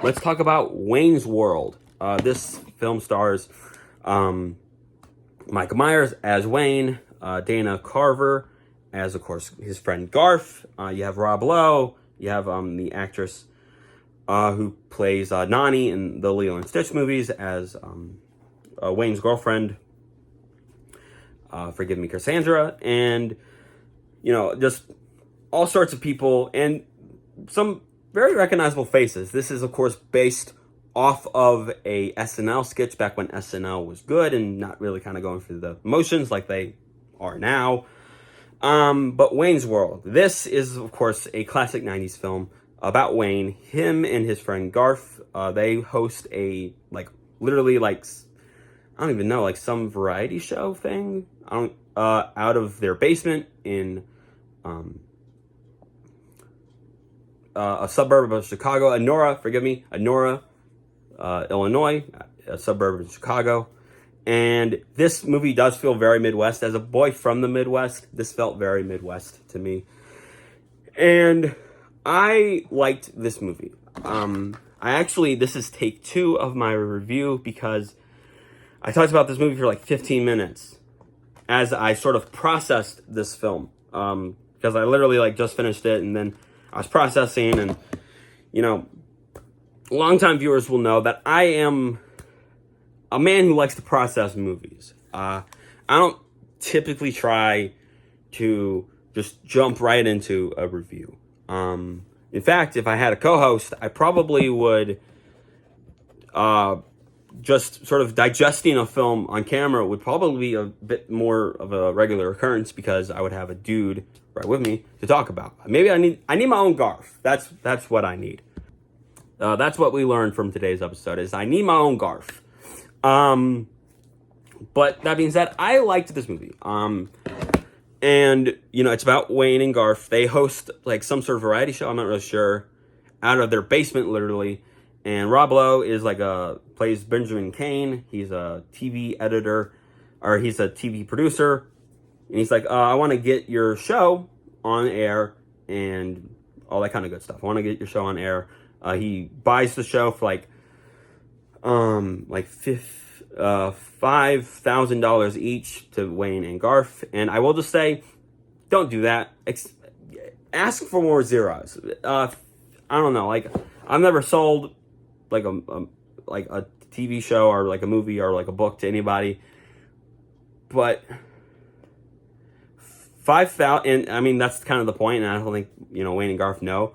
let's talk about Wayne's World. This film stars Michael Myers as Wayne, Dana Carver as, of course, his friend Garth. You have Rob Lowe. You have the actress who plays Nani in the Lilo and Stitch movies as Wayne's girlfriend. Forgive me, Cassandra. And, just all sorts of people and some very recognizable faces. This is, of course, based off of a SNL sketch back when SNL was good and not really kind of going through the motions like they are now. But Wayne's World. This is, of course, a classic 90s film about Wayne. Him and his friend Garth, they host a, literally, I don't even know, some variety show thing out of their basement in a suburb of Chicago, Aurora, Illinois, a suburb of Chicago. And this movie does feel very Midwest. As a boy from the Midwest, this felt very Midwest to me. And I liked this movie. This is take 2 of my review because I talked about this movie for 15 minutes as I sort of processed this film. Because I literally just finished it and then I was processing, and longtime viewers will know that I am a man who likes to process movies. I don't typically try to just jump right into a review. In fact, if I had a co-host, I probably would just sort of digesting a film on camera would probably be a bit more of a regular occurrence because I would have a dude right with me to talk about. Maybe I need my own Garth. That's what I need. That's what we learned from today's episode is I need my own Garth. But that being said, I liked this movie. And it's about Wayne and Garth. They host some sort of variety show. I'm not really sure. Out of their basement, literally. And Rob Lowe is plays Benjamin Kane. He's a TV editor, or he's a TV producer. And he's I want to get your show on air and all that kind of good stuff. I want to get your show on air. He buys the show for $5,000 each to Wayne and Garth. And I will just say, don't do that. Ask for more zeros. I don't know. I've never sold a TV show or a movie or a book to anybody, but 5,000, and I mean that's kind of the point, and I don't think Wayne and Garth know,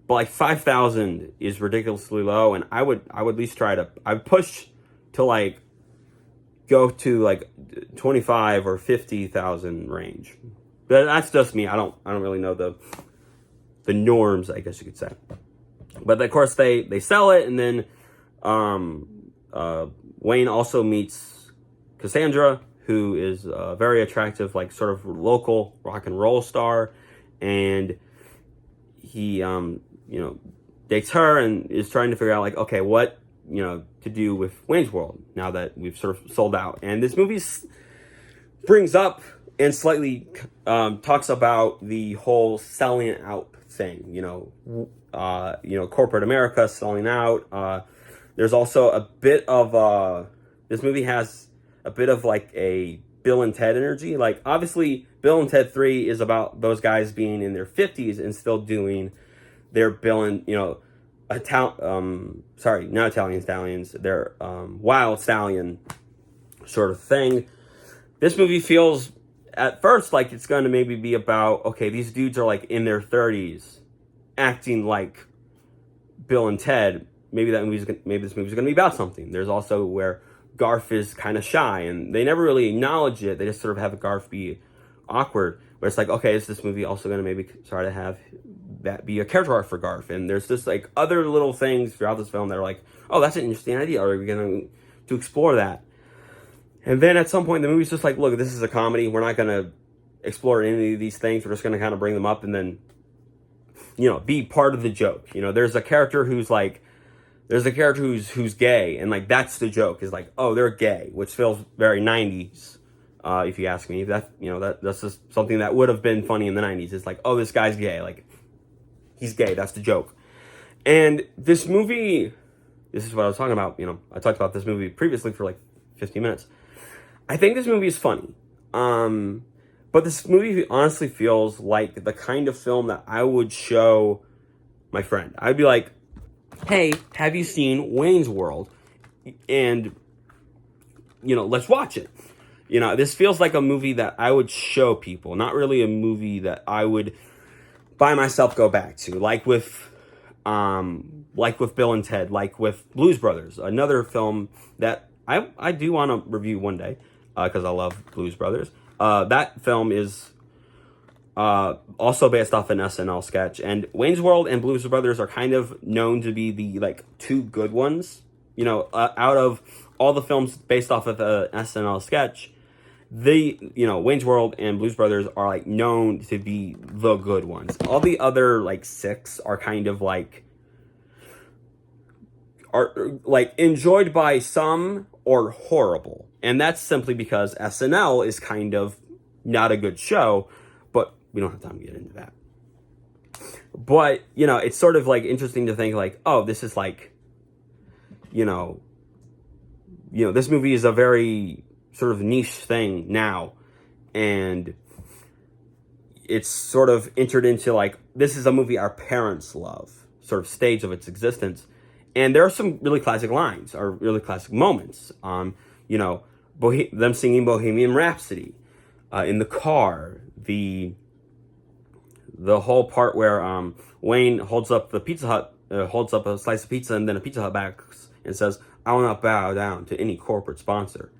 but 5,000 is ridiculously low, and I would at least try to push to go to 25 or 50,000 range. But that's just me. I don't really know the norms, I guess you could say. But of course they sell it, and then Wayne also meets Cassandra, who is a very attractive, sort of local rock and roll star, and he dates her and is trying to figure out okay, what to do with Wayne's World now that we've sort of sold out. And this movie brings up and slightly talks about the whole selling out thing, corporate America selling out. There's also a bit of this movie has a bit of a Bill and Ted energy. Obviously Bill and Ted 3 is about those guys being in their 50s and still doing their Bill and not Italian Stallions, their Wild Stallion sort of thing. This movie feels at first like it's going to maybe be about, okay, these dudes are in their 30s acting like Bill and Ted. Maybe this movie's going to be about something. There's also where Garth is kind of shy, and they never really acknowledge it. They just sort of have Garth be awkward. But it's okay, is this movie also going to maybe try to have that be a character arc for Garth? And there's just other little things throughout this film that are oh, that's an interesting idea. Are we going to explore that? And then at some point, the movie's just look, this is a comedy. We're not going to explore any of these things. We're just going to kind of bring them up and then, be part of the joke. There's a character who's who's gay, and that's the joke is oh, they're gay, which feels very 90s. If you ask me, that's just something that would have been funny in the 90s. It's oh, this guy's gay, he's gay. That's the joke. And this movie this is what I was talking about. I talked about this movie previously for like 15 minutes. I think this movie is funny. But this movie honestly feels like the kind of film that I would show my friend. I'd be like, hey, have you seen Wayne's World? And, let's watch it. This feels like a movie that I would show people, not really a movie that I would by myself go back to, like with Bill and Ted, like with Blues Brothers, another film that I do want to review one day, because I love Blues Brothers. That film is also based off an SNL sketch, and Wayne's World and Blues Brothers are kind of known to be the like two good ones. Out of all the films based off of an SNL sketch, Wayne's World and Blues Brothers are like known to be the good ones. All the other like six are kind of like enjoyed by some or horrible. And that's simply because SNL is kind of not a good show, but we don't have time to get into that. But, it's sort of like interesting to think like, oh, this is like, this movie is a very sort of niche thing now. And it's sort of entered into like, this is a movie our parents love, sort of stage of its existence. And there are some really classic lines or really classic moments. Them singing Bohemian Rhapsody in the car. The whole part where Wayne holds up the Pizza Hut, holds up a slice of pizza, and then a Pizza Hut backs and says, "I will not bow down to any corporate sponsor."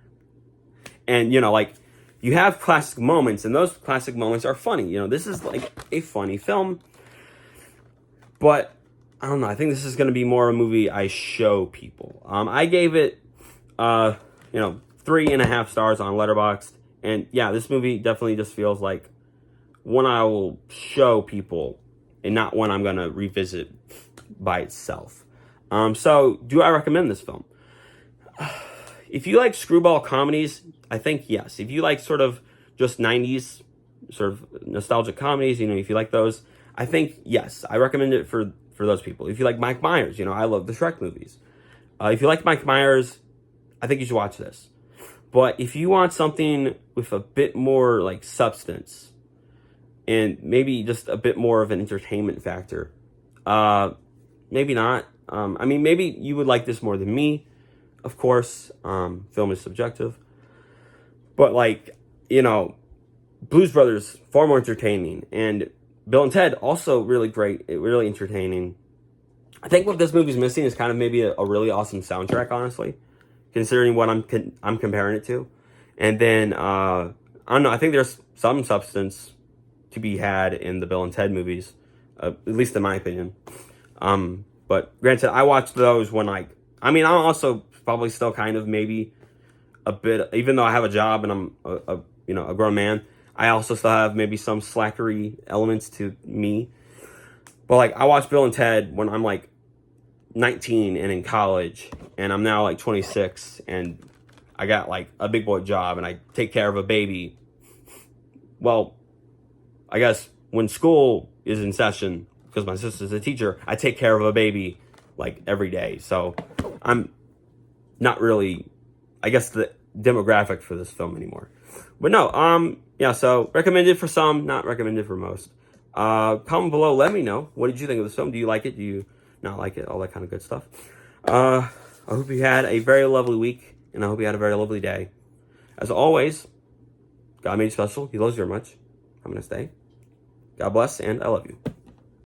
And you have classic moments, and those classic moments are funny. This is like a funny film, but I don't know. I think this is going to be more a movie I show people. I gave it, 3.5 stars on Letterboxd. And yeah, this movie definitely just feels like one I will show people and not one I'm going to revisit by itself. So do I recommend this film? If you like screwball comedies, I think yes. If you like sort of just 90s sort of nostalgic comedies, if you like those, I think yes. I recommend it for those people. If you like Mike Myers, I love the Shrek movies. If you like Mike Myers, I think you should watch this. But if you want something with a bit more like substance and maybe just a bit more of an entertainment factor, maybe not. Maybe you would like this more than me. Of course, film is subjective. But Blues Brothers, far more entertaining. And Bill and Ted, also really great, really entertaining. I think what this movie's missing is kind of maybe a really awesome soundtrack, honestly, considering what I'm comparing it to. And then, I don't know, I think there's some substance to be had in the Bill and Ted movies, at least in my opinion. But granted, I watched those when I'm also probably still kind of maybe a bit, even though I have a job and I'm a grown man, I also still have maybe some slackery elements to me. But I watched Bill and Ted when I'm 19 and in college, and I'm now 26 and I got a big boy job and I take care of a baby. Well, I guess when school is in session, because my sister's a teacher, I take care of a baby every day. So I'm not really, I guess, the demographic for this film anymore. But no, yeah, so recommended for some, not recommended for most. Comment below, let me know. What did you think of this film? Do you like it? Do you not like it? All that kind of good stuff. I hope you had a very lovely week, and I hope you had a very lovely day. As always, God made you special. He loves you very much. Have a nice day. God bless, and I love you.